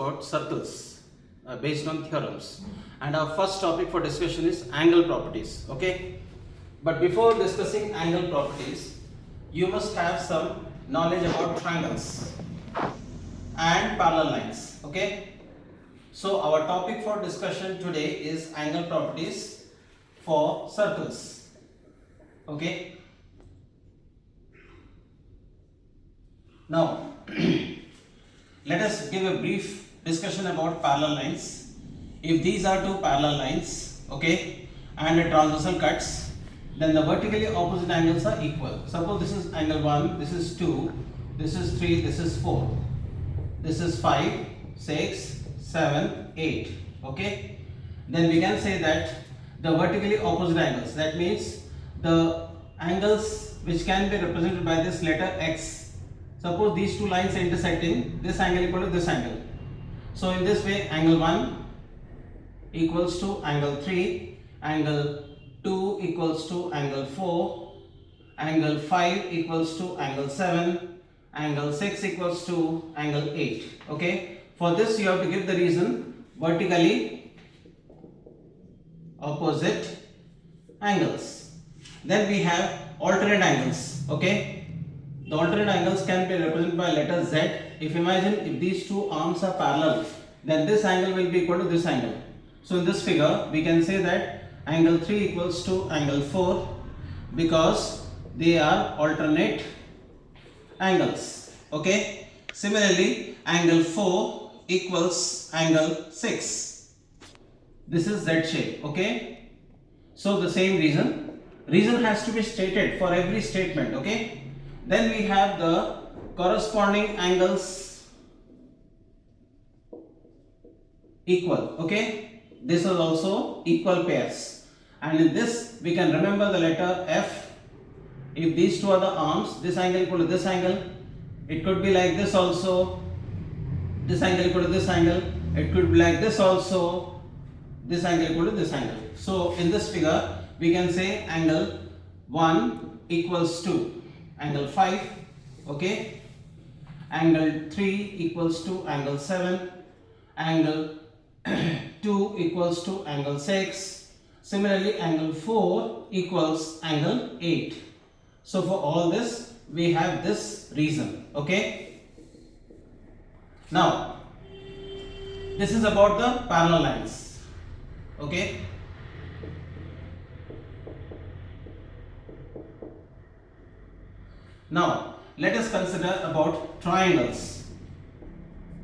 about circles based on theorems, and our first topic for discussion is angle properties. Okay, but before discussing angle properties, you must have some knowledge about triangles and parallel lines. Okay, so our topic for discussion today is angle properties for circles. Okay, now let us give a brief discussion about parallel lines. If these are two parallel lines, okay, and a transversal cuts, then the vertically opposite angles are equal. Suppose this is angle 1, this is 2, this is 3, this is 4, this is 5, 6, 7, 8. Okay, then we can say that the vertically opposite angles, that means the angles which can be represented by this letter X. Suppose these two lines are intersecting, this angle equal to this angle. So in this way, angle 1 equals to angle 3, angle 2 equals to angle 4, angle 5 equals to angle 7, angle 6 equals to angle 8. Okay, for this you have to give the reason: vertically opposite angles. Then we have alternate angles. Okay, the alternate angles can be represented by letter Z. If these two arms are parallel, then this angle will be equal to this angle. So in this figure, we can say that angle 3 equals to angle 4 because they are alternate angles. Okay. Similarly, angle 4 equals angle 6. This is Z shape. Okay. So the same reason has to be stated for every statement. Okay. Then we have the corresponding angles equal. Okay, this is also equal pairs, and in this we can remember the letter F. If these two are the arms, this angle equal to this angle, it could be like this also, this angle equal to this angle, it could be like this also, this angle equal to this angle. So in this figure we can say angle 1 equals to angle 5, okay, angle 3 equals to angle 7, angle 2 equals to angle 6, similarly angle 4 equals angle 8. So for all this we have this reason. Okay, now this is about the parallel lines. Okay, now let us consider about triangles.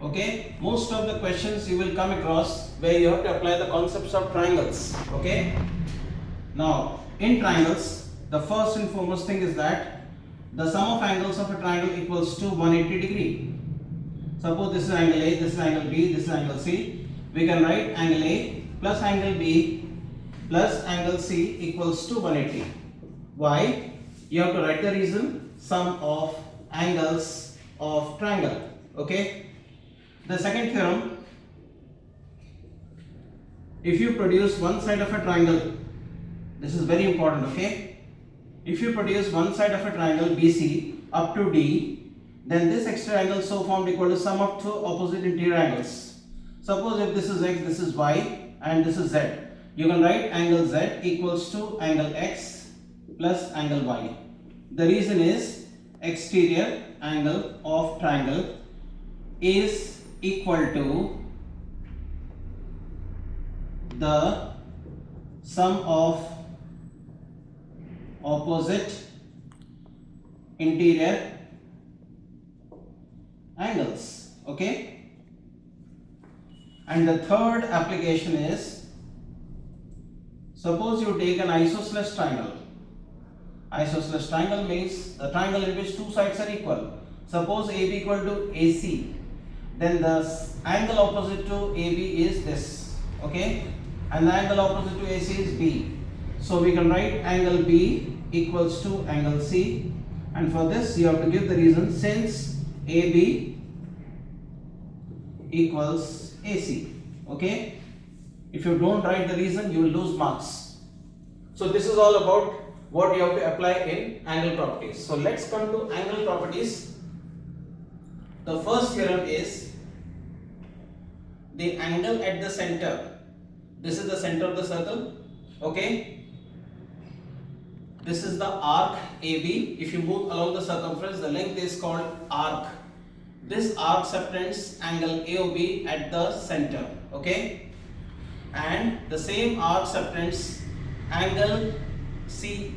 Okay, most of the questions you will come across where you have to apply the concepts of triangles. Okay, now in triangles, the first and foremost thing is that the sum of angles of a triangle equals to 180 degree. Suppose this is angle A, this is angle B, this is angle C. We can write angle A plus angle B plus angle C equals to 180. Why? You have to write the reason: sum of angles of triangle. Okay, the second theorem, if you produce one side of a triangle, this is very important. Okay, if you produce one side of a triangle BC up to D, then this extra angle so formed equal to sum of two opposite interior angles. Suppose if this is X, this is Y, and this is Z, you can write angle Z equals to angle X plus angle Y. The reason is exterior angle of triangle is equal to the sum of opposite interior angles. Okay, and the third application is, suppose you take an isosceles triangle. Isosceles triangle means the triangle in which two sides are equal. Suppose AB equal to AC, then the angle opposite to AB is this. Okay, and the angle opposite to AC is B. So we can write angle B equals to angle C, and for this you have to give the reason: since AB equals AC. Okay, if you don't write the reason, you will lose marks. So this is all about what you have to apply in angle properties. So let's come to angle properties. The first theorem is the angle at the center, this is the center of the circle, okay, this is the arc AB. If you move along the circumference, the length is called arc. This arc subtends angle AOB at the center, okay, and the same arc subtends angle C,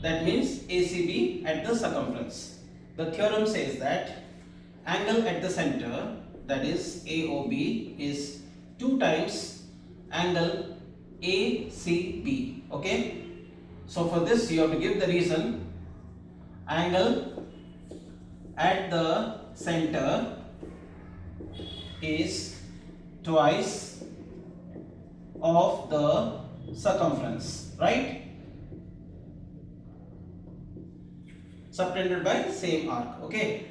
that means ACB at the circumference. The theorem says that angle at the center, that is AOB, is 2 times angle ACB, okay. So for this you have to give the reason. Angle at the center is twice of the circumference, right? Subtended by same arc, okay.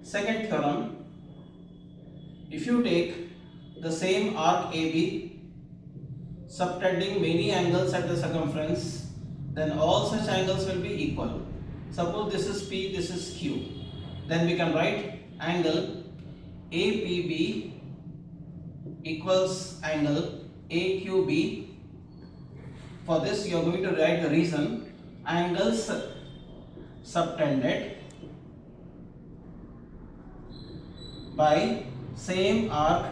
Second theorem, if you take the same arc AB subtending many angles at the circumference, then all such angles will be equal. Suppose this is P, this is Q, then we can write angle APB equals angle AQB. For this you are going to write the reason. Angles subtended by same arc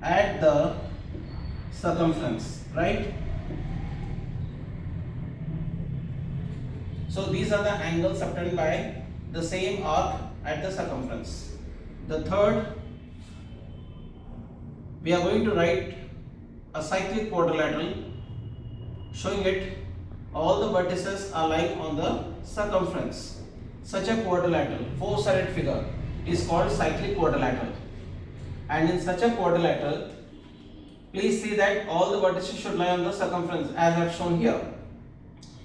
at the circumference, right? So these are the angles subtended by the same arc at the circumference. The third, we are going to write a cyclic quadrilateral, showing it all the vertices are lying on the circumference. Such a quadrilateral, 4-sided figure, is called cyclic quadrilateral. And in such a quadrilateral, please see that all the vertices should lie on the circumference as I have shown here.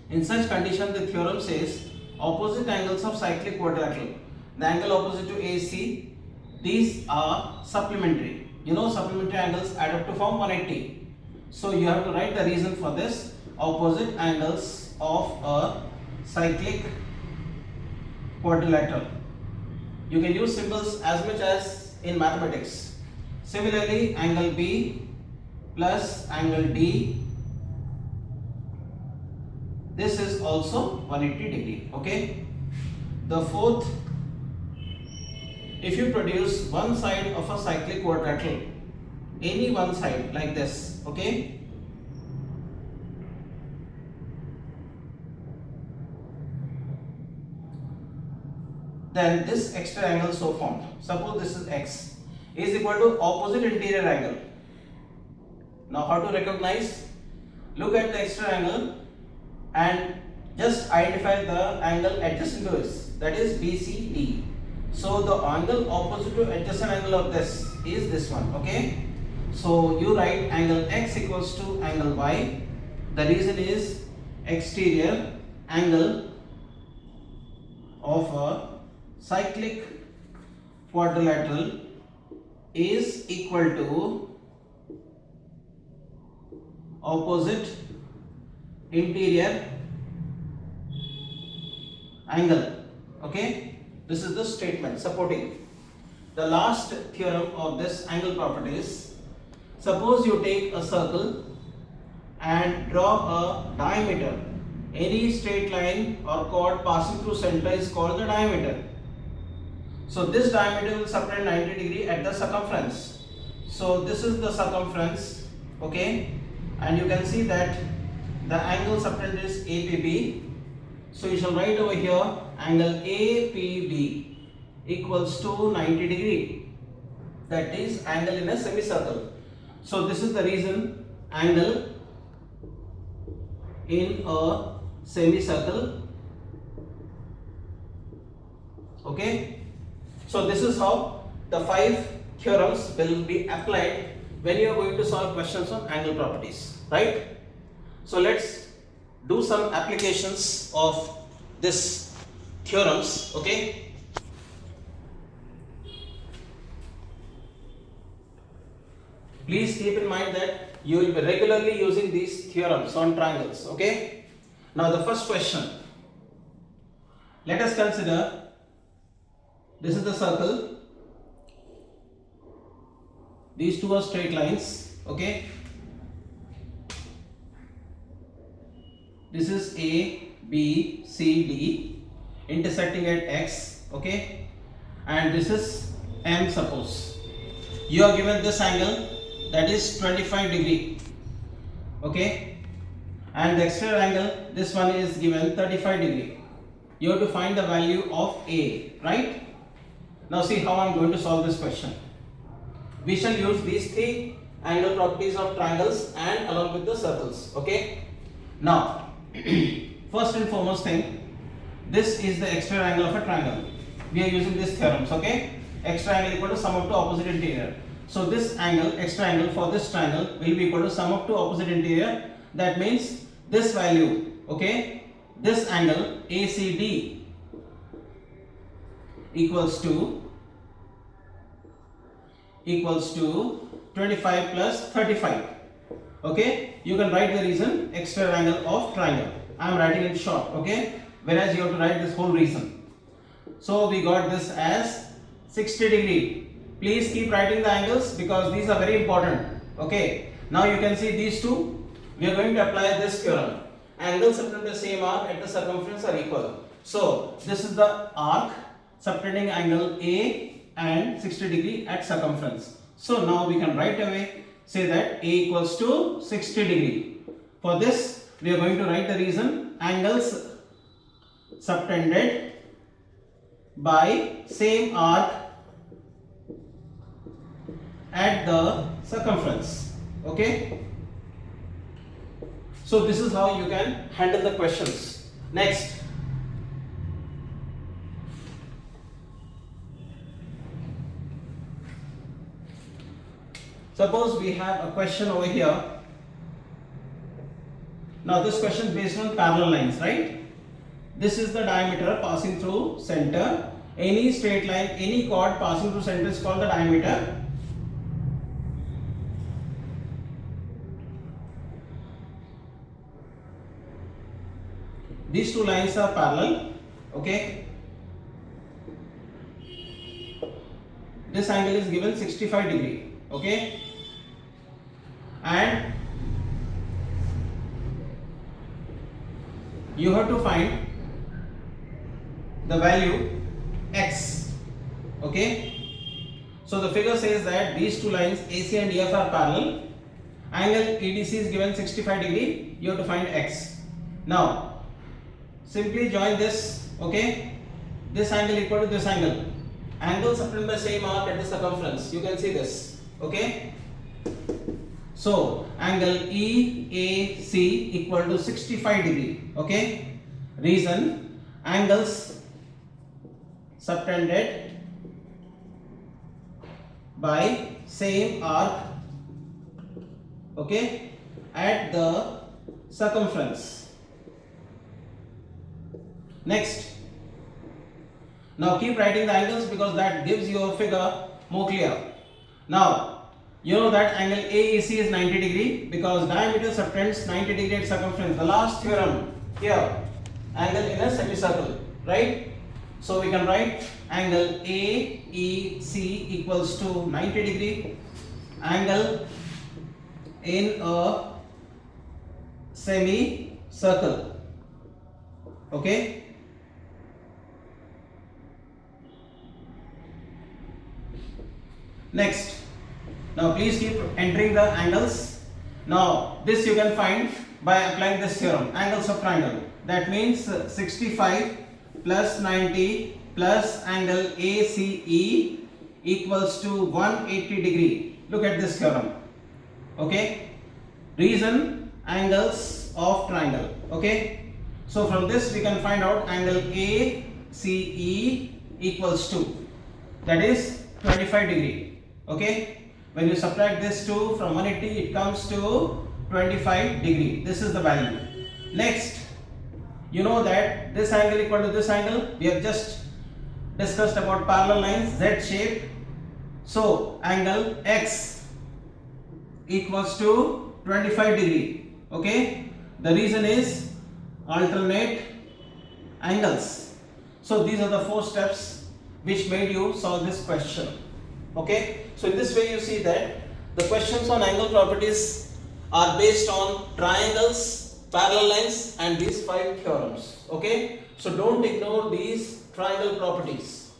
In such condition, the theorem says opposite angles of cyclic quadrilateral, the angle opposite to AC, these are supplementary. You know, supplementary angles add up to form 180. So you have to write the reason for this. Opposite angles of a cyclic quadrilateral. You can use symbols as much as in mathematics. Similarly, angle B plus angle D, this is also 180 degree, okay. The fourth, if you produce one side of a cyclic quadrilateral, any one side like this, okay, then this extra angle so formed, suppose this is x, is equal to opposite interior angle. Now how to recognize? Look at the extra angle and just identify the angle adjacent to it, that is BCD. So the angle opposite to adjacent angle of this is this one, okay. So you write angle x equals to angle y. The reason is exterior angle of a cyclic quadrilateral is equal to opposite interior angle, okay. This is the statement supporting. The last theorem of this angle property is, suppose you take a circle and draw a diameter. Any straight line or chord passing through center is called the diameter. So this diameter will subtend 90 degree at the circumference. So this is the circumference, okay, and you can see that the angle subtended is APB. So you shall write over here angle APB equals to 90 degree. That is angle in a semicircle. So this is the reason angle in a semicircle, okay. So this is how the 5 theorems will be applied when you are going to solve questions on angle properties, right? So let's do some applications of this theorems, okay. Please keep in mind that you will be regularly using these theorems on triangles, okay. Now the first question, let us consider this is the circle these two are straight lines, okay. This is A, B, C, D intersecting at X, okay, and this is M. Suppose you are given this angle, that is 25 degree, okay, and the exterior angle, this one is given 35 degree. You have to find the value of A, right? Now see how I am going to solve this question. We shall use these three angle properties of triangles and along with the circles, okay. Now first and foremost thing, this is the exterior angle of a triangle. We are using these theorems, okay. Extra angle equal to sum of two opposite interior. So this angle, extra angle for this triangle will be equal to sum of two opposite interior. That means this value, okay, this angle ACD equals to 25 plus 35, okay. You can write the reason exterior angle of triangle. I am writing it short, okay, whereas you have to write this whole reason. So we got this as 60 degree. Please keep writing the angles because these are very important, okay. Now you can see these two. We are going to apply this theorem. Angles subtending the same arc at the circumference are equal. So this is the arc subtending angle A and 60 degree at circumference. So now we can right away say that A equals to 60 degree. For this we are going to write the reason angles subtended by same arc at the circumference, okay. So this is how you can handle the questions. Next, suppose we have a question over here. Now this question is based on parallel lines, right? This is the diameter passing through center. Any straight line, any chord passing through center is called the diameter. These two lines are parallel, okay. This angle is given 65 degree, okay, and you have to find the value x, okay. So the figure says that these two lines AC and EF are parallel. Angle EDC is given 65 degree. You have to find x. Now simply join this, okay. This angle equal to this angle. Angles subtended by same arc at the circumference. You can see this, okay. So angle EAC equal to 65 degree, okay. Reason angles subtended by same arc, okay, at the circumference. Next, now keep writing the angles because that gives your figure more clear. Now you know that angle AEC is 90 degree because diameter subtends 90 degree at circumference. The last theorem here, angle in a semicircle, right? So we can write angle AEC equals to 90 degree. Angle in a semicircle, okay. Next, now please keep entering the angles. Now this you can find by applying this theorem, angles of triangle. That means 65 plus 90 plus angle ACE equals to 180 degree. Look at this theorem, okay. Reason angles of triangle, okay. So from this we can find out angle ACE equals to, that is 25 degree. Okay, when you subtract this 2 from 180, it comes to 25 degree. This is the value. Next, you know that this angle equal to this angle. We have just discussed about parallel lines, Z shape. So angle X equals to 25 degree. Okay, the reason is alternate angles. So these are the 4 steps which made you solve this question. Okay, so in this way you see that the questions on angle properties are based on triangles, parallel lines and these 5 theorems. Okay, so don't ignore these triangle properties.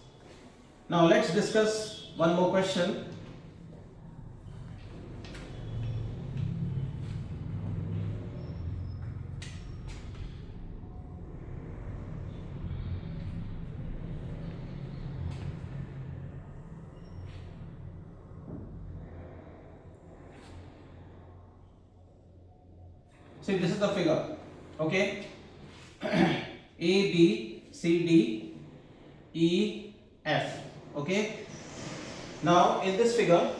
Now let's discuss one more question. See, this is the figure. Okay, A, B, C, D, E, F. Okay, now in this figure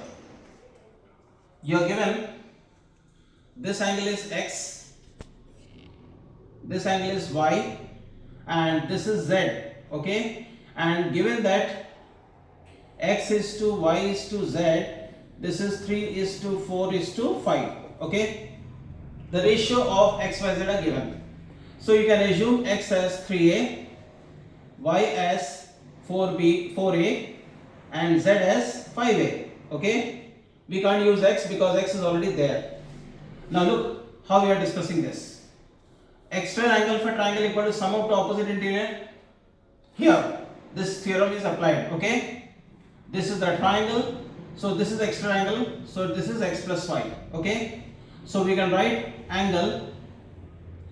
you are given this angle is X, this angle is Y and this is Z. Okay, and given that X is to Y is to Z, this is 3 is to 4 is to 5. Okay, the ratio of X, Y, Z are given. So you can assume X as 3A, Y as 4A and Z as 5A. Okay, we can't use X because X is already there. Now look how we are discussing this. Extra angle for triangle equal to sum of the opposite interior. Here this theorem is applied. Okay, this is the triangle, so this is extra angle, so this is X plus Y. Okay, so we can write angle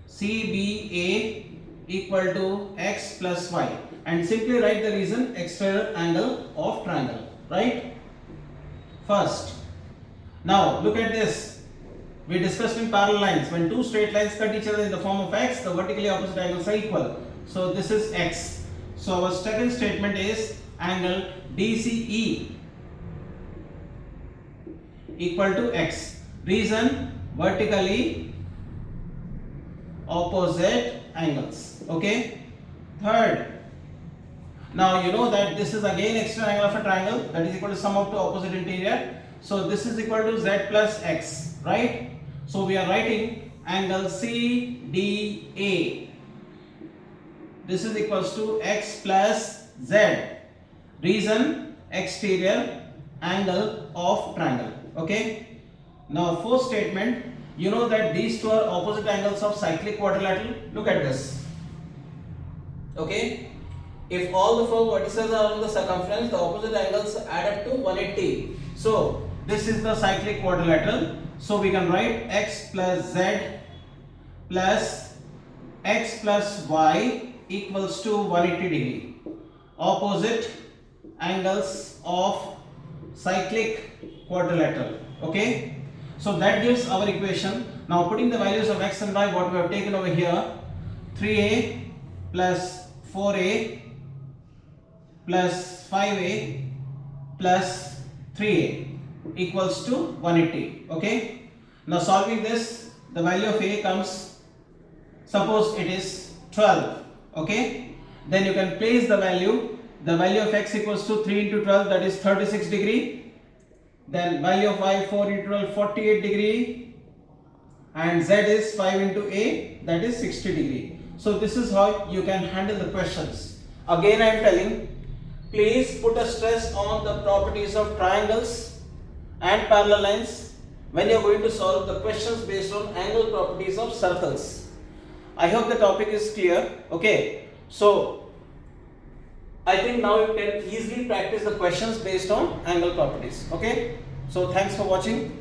CBA equal to X plus Y and simply write the reason external angle of triangle, right? First, now look at this. We discussed in parallel lines, when two straight lines cut each other in the form of X, the vertically opposite angles are equal. So this is X. So our second statement is angle DCE equal to X. Reason, vertically opposite angles. Okay. Third, now you know that this is again external angle of a triangle, that is equal to sum of two opposite interior. So this is equal to Z plus X, right? So we are writing angle CDA. This is equals to X plus Z. Reason, exterior angle of triangle. Okay. Now fourth statement, you know that these two are opposite angles of cyclic quadrilateral. Look at this. Okay. If all the 4 vertices are on the circumference, the opposite angles add up to 180. So this is the cyclic quadrilateral. So we can write X plus Z plus X plus Y equals to 180 degree. Opposite angles of cyclic quadrilateral. Okay. So that gives our equation. Now putting the values of X and Y, what we have taken over here, 3A plus 4A plus 5A plus 3A equals to 180. Okay. Now solving this, the value of A comes, suppose it is 12. Okay. Then you can place the value of X equals to 3 into 12, that is 36 degree. Then value of Y 4 into 12, 48 degree. And Z is 5 into A, that is 60 degree. So this is how you can handle the questions. Again I am telling, please put a stress on the properties of triangles and parallel lines when you are going to solve the questions based on angle properties of circles. I hope the topic is clear. Okay, so I think now you can easily practice the questions based on angle properties. Okay, so thanks for watching.